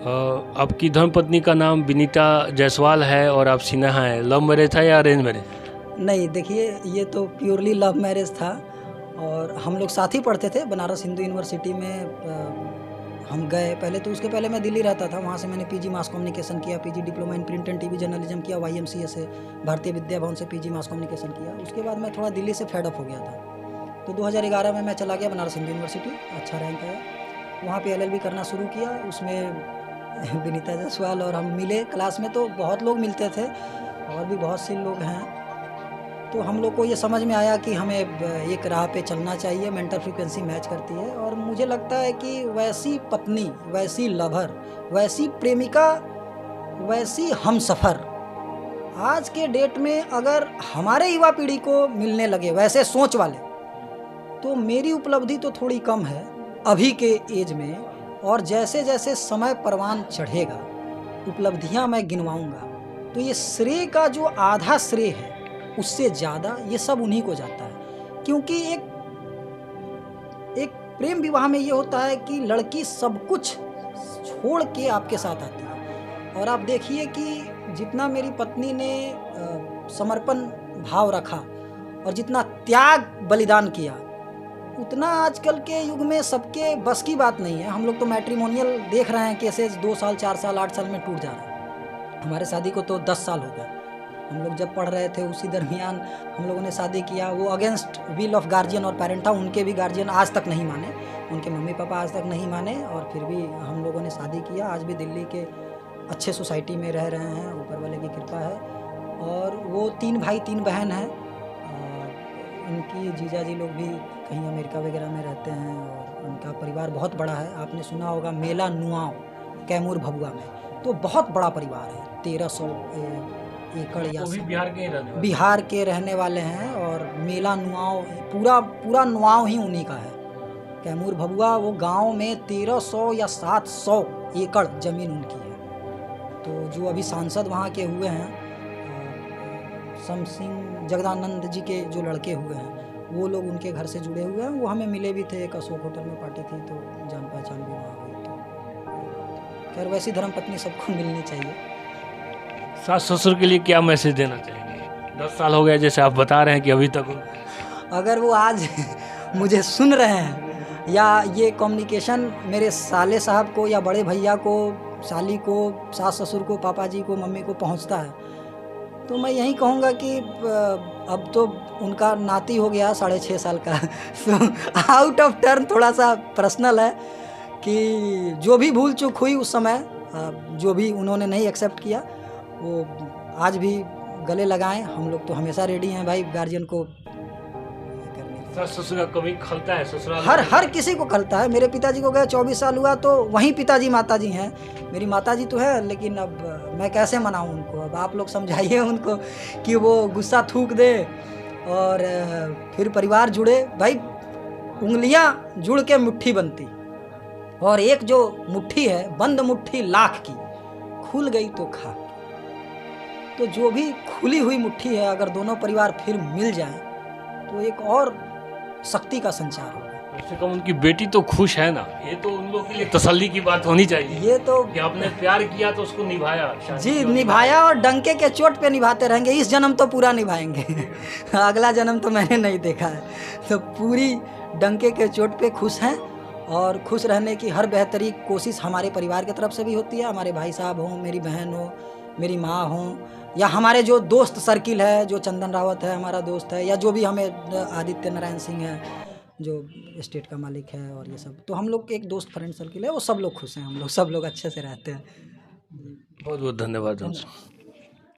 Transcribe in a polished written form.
आपकी धर्मपत्नी का नाम विनीता जायसवाल है और आप सिन्हा हैं। लव मैरिज था या अरेंज मैरिज? नहीं, देखिए ये तो प्योरली लव मैरिज था और हम लोग साथ ही पढ़ते थे बनारस हिंदू यूनिवर्सिटी में। हम गए पहले तो, उसके पहले मैं दिल्ली रहता था, वहाँ से मैंने पीजी मास कम्युनिकेशन किया, PG diploma in print and TV journalism किया YMCA से, भारतीय विद्या भवन से पीजी मास कम्युनिकेशन किया। उसके बाद मैं थोड़ा दिल्ली से फेड अप हो गया था, तो 2011 में मैं चला गया बनारस हिंदू यूनिवर्सिटी, अच्छा रैंक आया, वहाँ पे LLB करना शुरू किया। उसमें विनीता जायसवाल और हम मिले क्लास में, तो बहुत लोग मिलते थे और भी बहुत से लोग हैं। तो हम लोग को ये समझ में आया कि हमें एक राह पे चलना चाहिए, मेंटल फ्रीक्वेंसी मैच करती है। और मुझे लगता है कि वैसी पत्नी, वैसी लवर, वैसी प्रेमिका, वैसी हमसफ़र आज के डेट में अगर हमारे युवा पीढ़ी को मिलने लगे वैसे सोच वाले, तो मेरी उपलब्धि तो थोड़ी कम है अभी के एज में। और जैसे जैसे समय परवान चढ़ेगा उपलब्धियां मैं गिनवाऊंगा, तो ये श्रेय का जो आधा श्रेय है उससे ज़्यादा ये सब उन्हीं को जाता है। क्योंकि एक प्रेम विवाह में ये होता है कि लड़की सब कुछ छोड़ के आपके साथ आती है। और आप देखिए कि जितना मेरी पत्नी ने समर्पण भाव रखा और जितना त्याग बलिदान किया, उतना आजकल के युग में सबके बस की बात नहीं है। हम लोग तो मैट्रिमोनियल देख रहे हैं, केसेस 2 साल 4 साल 8 साल में टूट जा रहे हैं। हमारे शादी को तो 10 साल हो गए। हम लोग जब पढ़ रहे थे उसी दरमियान हम लोगों ने शादी किया। वो अगेंस्ट विल ऑफ गार्जियन और पेरेंट था, उनके भी गार्जियन आज तक नहीं माने, उनके मम्मी पापा आज तक नहीं माने, और फिर भी हम लोगों ने शादी किया। आज भी दिल्ली के अच्छे सोसाइटी में रह रहे हैं, ऊपर वाले की कृपा है। और वो 3 भाई 3 बहन हैं। उनकी जीजा जी लोग भी कहीं अमेरिका वगैरह में रहते हैं और उनका परिवार बहुत बड़ा है। आपने सुना होगा मेला नुआओ कैमूर भभुआ में, तो बहुत बड़ा परिवार है, 1300 एकड़ या बिहार के रहने वाले हैं। और मेला नुआओ पूरा नुआओ ही उन्हीं का है। कैमूर भभुआ वो गांव में 1300 या 700 एकड़ ज़मीन उनकी है। तो जो अभी सांसद वहाँ के हुए हैं, सम सिंह जगदानंद जी के जो लड़के हुए हैं, वो लोग उनके घर से जुड़े हुए हैं। वो हमें मिले भी थे, एक अशोक होटल में पार्टी थी तो जान पहचान भी वहाँ हुई। तो खैर वैसी धर्मपत्नी सबको मिलनी चाहिए। सास ससुर के लिए क्या मैसेज देना चाहेंगे? 10 साल हो गया जैसे आप बता रहे हैं कि अभी तक अगर वो आज मुझे सुन रहे हैं या ये कम्युनिकेशन मेरे साले साहब को या बड़े भैया को, साली को, सास ससुर को, पापा जी को, मम्मी को पहुंचता है, तो मैं यही कहूँगा कि अब तो उनका नाती हो गया 6.5 साल का। तो आउट ऑफ टर्न थोड़ा सा पर्सनल है कि जो भी भूल चूक हुई उस समय, जो भी उन्होंने नहीं एक्सेप्ट किया, वो आज भी गले लगाएं। हम लोग तो हमेशा रेडी हैं भाई गार्जियन को करने। ससुर कभी खलता है ससुराल? हर किसी को खलता है। मेरे पिताजी को गए 24 साल हुआ, तो वहीं पिताजी माताजी हैं। मेरी माताजी तो है, लेकिन अब मैं कैसे मनाऊं उनको? अब आप लोग समझाइए उनको कि वो गुस्सा थूक दे और फिर परिवार जुड़े। भाई उंगलियां जुड़ के मुट्ठी बनती, और एक जो मुट्ठी है, बंद मुट्ठी लाख की, खुल गई तो खा। तो जो भी खुली हुई मुट्ठी है, अगर दोनों परिवार फिर मिल जाएं, तो एक और शक्ति का संचार होगा। कम से कम उनकी बेटी तो खुश है ना, ये तो उन लोगों के लिए तसल्ली की बात होनी चाहिए। ये तो कि आपने प्यार किया तो उसको निभाया। जी, निभाया, और डंके के चोट पे निभाते रहेंगे। इस जन्म तो पूरा निभाएंगे। अगला जन्म तो मैंने नहीं देखा है। तो पूरी डंके के चोट पे खुश हैं, और खुश रहने की हर बेहतरीन कोशिश हमारे परिवार की तरफ से भी होती है। हमारे भाई साहब हों, मेरी बहन हो, मेरी माँ हो, या हमारे जो दोस्त सर्किल है, जो चंदन रावत है हमारा दोस्त है, या जो भी हमें आदित्य नारायण सिंह है जो स्टेट का मालिक है, और ये सब, तो हम लोग एक दोस्त फ्रेंड सर्किल है, वो सब लोग खुश हैं। हम लोग सब लोग अच्छे से रहते हैं। बहुत बहुत धन्यवाद।